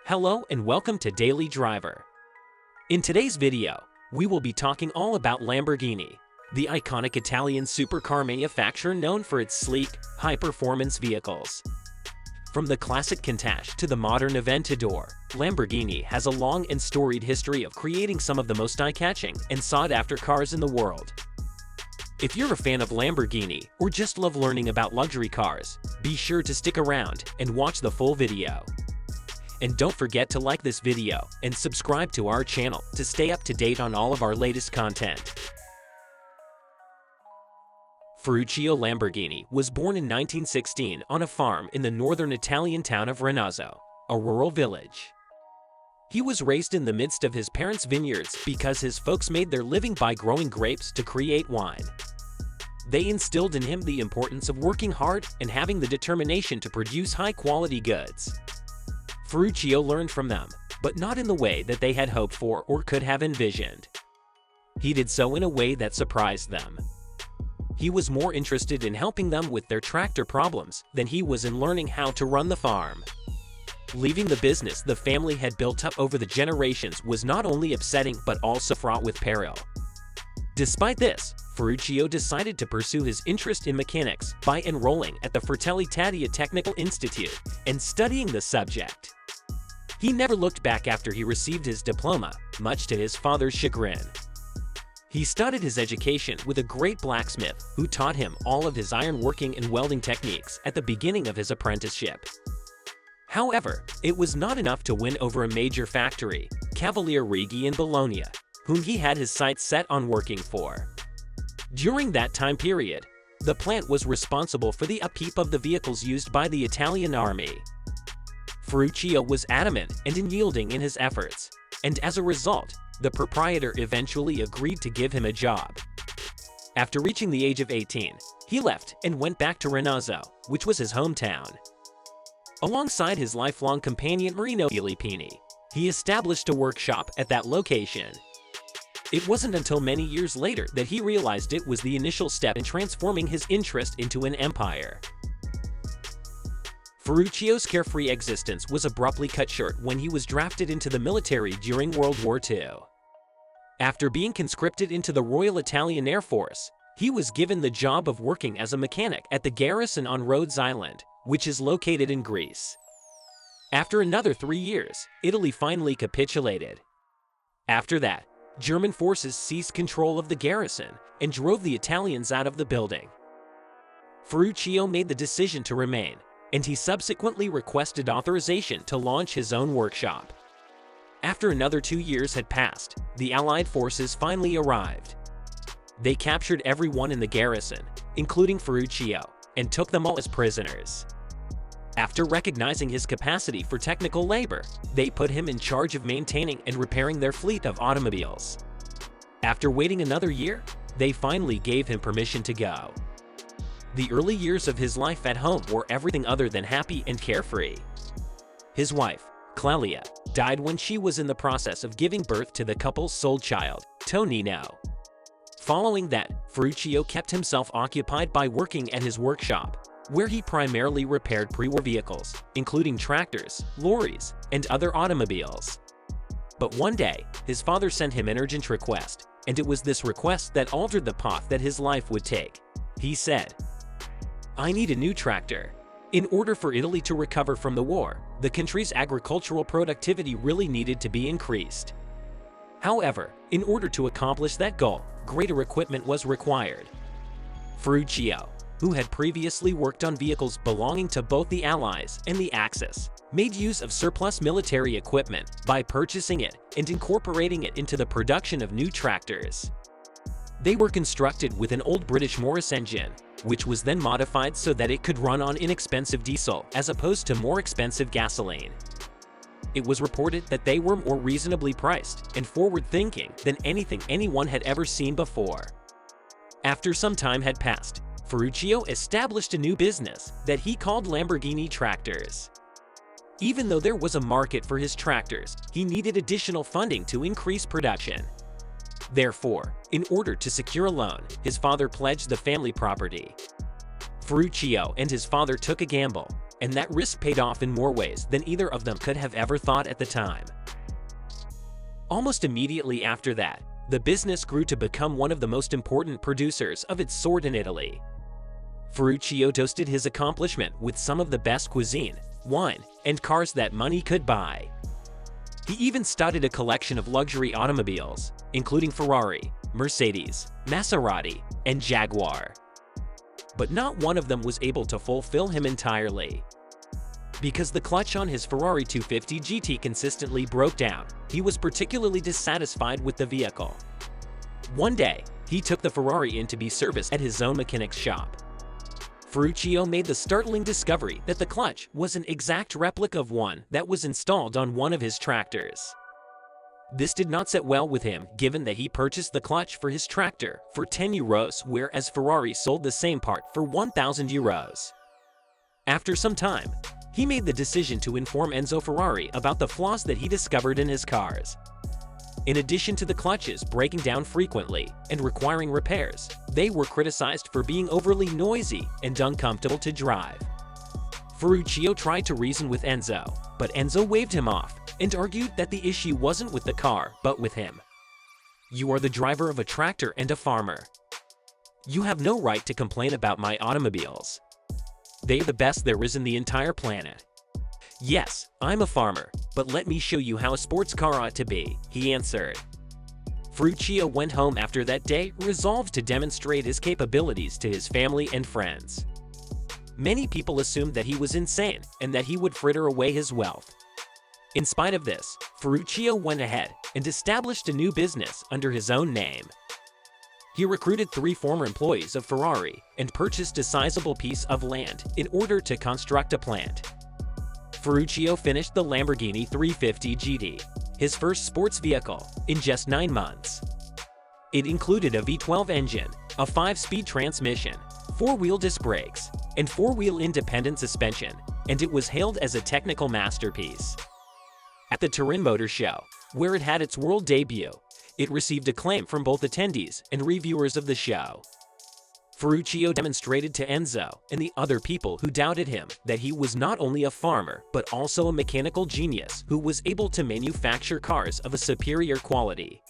Hello and welcome to Daily Driver. In today's video, we will be talking all about Lamborghini, the iconic Italian supercar manufacturer known for its sleek, high-performance vehicles. From the classic Countach to the modern Aventador, Lamborghini has a long and storied history of creating some of the most eye-catching and sought-after cars in the world. If you're a fan of Lamborghini or just love learning about luxury cars, be sure to stick around and watch the full video. And don't forget to like this video and subscribe to our channel to stay up to date on all of our latest content. Ferruccio Lamborghini was born in 1916 on a farm in the northern Italian town of Renazzo, a rural village. He was raised in the midst of his parents' vineyards because his folks made their living by growing grapes to create wine. They instilled in him the importance of working hard and having the determination to produce high-quality goods. Ferruccio learned from them, but not in the way that they had hoped for or could have envisioned. He did so in a way that surprised them. He was more interested in helping them with their tractor problems than he was in learning how to run the farm. Leaving the business the family had built up over the generations was not only upsetting but also fraught with peril. Despite this, Ferruccio decided to pursue his interest in mechanics by enrolling at the Fratelli Taddea Technical Institute and studying the subject. He never looked back after he received his diploma, much to his father's chagrin. He started his education with a great blacksmith who taught him all of his ironworking and welding techniques at the beginning of his apprenticeship. However, it was not enough to win over a major factory, Cavaliere Righi in Bologna, whom he had his sights set on working for. During that time period, the plant was responsible for the upkeep of the vehicles used by the Italian army. Ferruccio was adamant and unyielding in his efforts, and as a result, the proprietor eventually agreed to give him a job. After reaching the age of 18, he left and went back to Renazzo, which was his hometown. Alongside his lifelong companion Marino Filippini, he established a workshop at that location. It wasn't until many years later that he realized it was the initial step in transforming his interest into an empire. Ferruccio's carefree existence was abruptly cut short when he was drafted into the military during World War II. After being conscripted into the Royal Italian Air Force, he was given the job of working as a mechanic at the garrison on Rhodes Island, which is located in Greece. After another 3 years, Italy finally capitulated. After that, German forces seized control of the garrison and drove the Italians out of the building. Ferruccio made the decision to remain, and he subsequently requested authorization to launch his own workshop. After another 2 years had passed, the Allied forces finally arrived. They captured everyone in the garrison, including Ferruccio, and took them all as prisoners. After recognizing his capacity for technical labor, they put him in charge of maintaining and repairing their fleet of automobiles. After waiting another year, they finally gave him permission to go. The early years of his life at home were everything other than happy and carefree. His wife, Clelia, died when she was in the process of giving birth to the couple's sole child, Tonino. Following that, Ferruccio kept himself occupied by working at his workshop, where he primarily repaired pre-war vehicles, including tractors, lorries, and other automobiles. But one day, his father sent him an urgent request, and it was this request that altered the path that his life would take. He said, "I need a new tractor." In order for Italy to recover from the war, the country's agricultural productivity really needed to be increased. However, in order to accomplish that goal, greater equipment was required. Ferruccio, who had previously worked on vehicles belonging to both the Allies and the Axis, made use of surplus military equipment by purchasing it and incorporating it into the production of new tractors. They were constructed with an old British Morris engine, which was then modified so that it could run on inexpensive diesel as opposed to more expensive gasoline. It was reported that they were more reasonably priced and forward-thinking than anything anyone had ever seen before. After some time had passed, Ferruccio established a new business that he called Lamborghini Tractors. Even though there was a market for his tractors, he needed additional funding to increase production. Therefore, in order to secure a loan, his father pledged the family property. Ferruccio and his father took a gamble, and that risk paid off in more ways than either of them could have ever thought at the time. Almost immediately after that, the business grew to become one of the most important producers of its sort in Italy. Ferruccio toasted his accomplishment with some of the best cuisine, wine, and cars that money could buy. He even studied a collection of luxury automobiles, including Ferrari, Mercedes, Maserati, and Jaguar. But not one of them was able to fulfill him entirely. Because the clutch on his Ferrari 250 GT consistently broke down, he was particularly dissatisfied with the vehicle. One day, he took the Ferrari in to be serviced at his own mechanic's shop. Ferruccio made the startling discovery that the clutch was an exact replica of one that was installed on one of his tractors. This did not sit well with him, given that he purchased the clutch for his tractor for 10 euros, whereas Ferrari sold the same part for 1,000 euros. After some time, he made the decision to inform Enzo Ferrari about the flaws that he discovered in his cars. In addition to the clutches breaking down frequently and requiring repairs, they were criticized for being overly noisy and uncomfortable to drive. Ferruccio tried to reason with Enzo, but Enzo waved him off and argued that the issue wasn't with the car, but with him. "You are the driver of a tractor and a farmer. You have no right to complain about my automobiles. They are the best there is in the entire planet." "Yes, I'm a farmer, but let me show you how a sports car ought to be," he answered. Ferruccio went home after that day, resolved to demonstrate his capabilities to his family and friends. Many people assumed that he was insane and that he would fritter away his wealth. In spite of this, Ferruccio went ahead and established a new business under his own name. He recruited 3 former employees of Ferrari and purchased a sizable piece of land in order to construct a plant. Ferruccio finished the Lamborghini 350 GT, his first sports vehicle, in just 9 months. It included a V12 engine, a 5-speed transmission, 4-wheel disc brakes, and 4-wheel independent suspension, and it was hailed as a technical masterpiece. At the Turin Motor Show, where it had its world debut, it received acclaim from both attendees and reviewers of the show. Ferruccio demonstrated to Enzo and the other people who doubted him that he was not only a farmer but also a mechanical genius who was able to manufacture cars of a superior quality.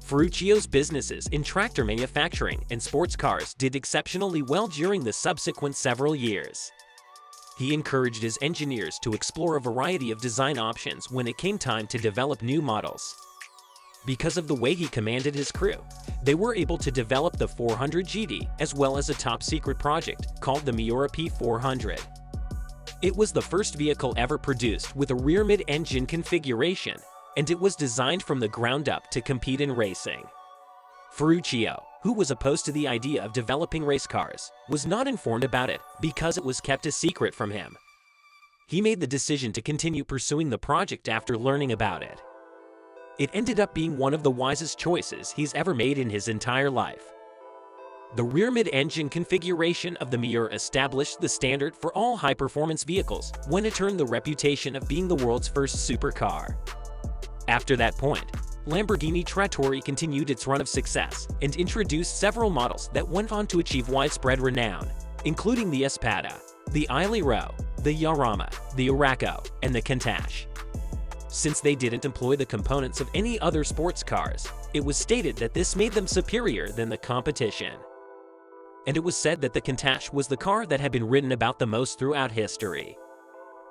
Ferruccio's businesses in tractor manufacturing and sports cars did exceptionally well during the subsequent several years. He encouraged his engineers to explore a variety of design options when it came time to develop new models. Because of the way he commanded his crew, they were able to develop the 400 GT as well as a top-secret project called the Miura P400. It was the first vehicle ever produced with a rear mid-engine configuration, and it was designed from the ground up to compete in racing. Ferruccio, who was opposed to the idea of developing race cars, was not informed about it because it was kept a secret from him. He made the decision to continue pursuing the project after learning about it. It ended up being one of the wisest choices he's ever made in his entire life. The rear mid-engine configuration of the Miura established the standard for all high-performance vehicles when it earned the reputation of being the world's first supercar. After that point, Lamborghini Trattori continued its run of success and introduced several models that went on to achieve widespread renown, including the Espada, the Aliro, the Jarama, the Huracan, and the Countach. Since they didn't employ the components of any other sports cars, it was stated that this made them superior than the competition. And it was said that the Countach was the car that had been written about the most throughout history.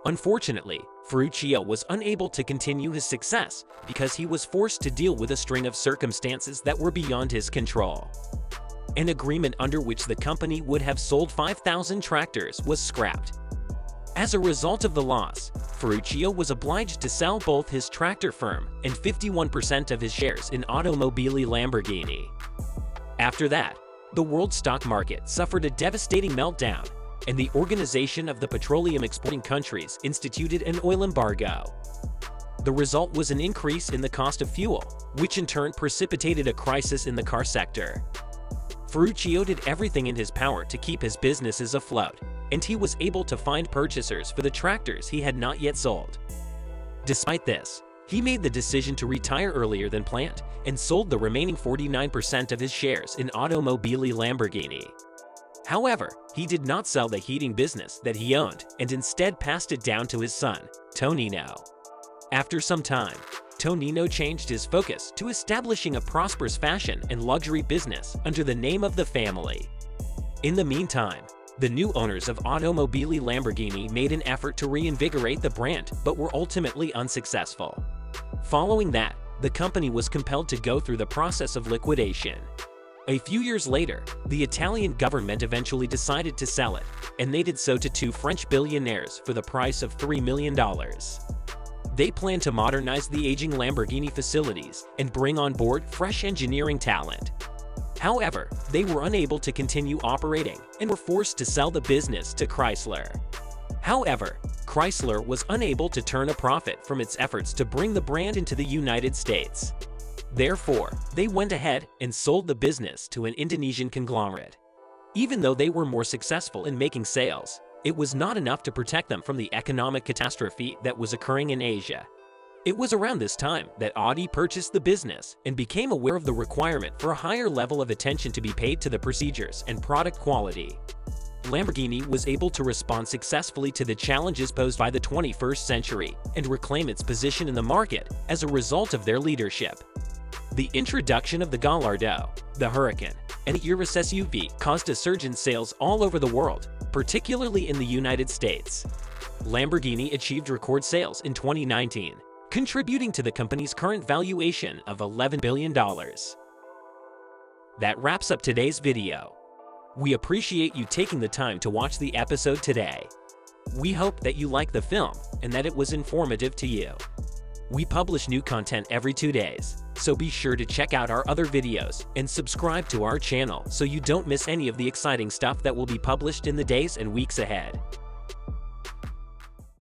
Unfortunately, Ferruccio was unable to continue his success because he was forced to deal with a string of circumstances that were beyond his control. An agreement under which the company would have sold 5,000 tractors was scrapped. As a result of the loss, Ferruccio was obliged to sell both his tractor firm and 51% of his shares in Automobili Lamborghini. After that, the world stock market suffered a devastating meltdown, and the Organization of the Petroleum Exporting Countries instituted an oil embargo. The result was an increase in the cost of fuel, which in turn precipitated a crisis in the car sector. Ferruccio did everything in his power to keep his businesses afloat, and he was able to find purchasers for the tractors he had not yet sold. Despite this, he made the decision to retire earlier than planned and sold the remaining 49% of his shares in Automobili Lamborghini. However, he did not sell the heating business that he owned and instead passed it down to his son, Tonino. After some time, Tonino changed his focus to establishing a prosperous fashion and luxury business under the name of the family. In the meantime, the new owners of Automobili Lamborghini made an effort to reinvigorate the brand but were ultimately unsuccessful. Following that, the company was compelled to go through the process of liquidation. A few years later, the Italian government eventually decided to sell it, and they did so to two French billionaires for the price of $3 million. They planned to modernize the aging Lamborghini facilities and bring on board fresh engineering talent. However, they were unable to continue operating and were forced to sell the business to Chrysler. However, Chrysler was unable to turn a profit from its efforts to bring the brand into the United States. Therefore, they went ahead and sold the business to an Indonesian conglomerate. Even though they were more successful in making sales, it was not enough to protect them from the economic catastrophe that was occurring in Asia. It was around this time that Audi purchased the business and became aware of the requirement for a higher level of attention to be paid to the procedures and product quality. Lamborghini was able to respond successfully to the challenges posed by the 21st century and reclaim its position in the market as a result of their leadership. The introduction of the Gallardo, the Huracan, and the Urus SUV caused a surge in sales all over the world, particularly in the United States. Lamborghini achieved record sales in 2019, contributing to the company's current valuation of $11 billion. That wraps up today's video. We appreciate you taking the time to watch the episode today. We hope that you liked the film and that it was informative to you. We publish new content every 2 days, so be sure to check out our other videos and subscribe to our channel so you don't miss any of the exciting stuff that will be published in the days and weeks ahead.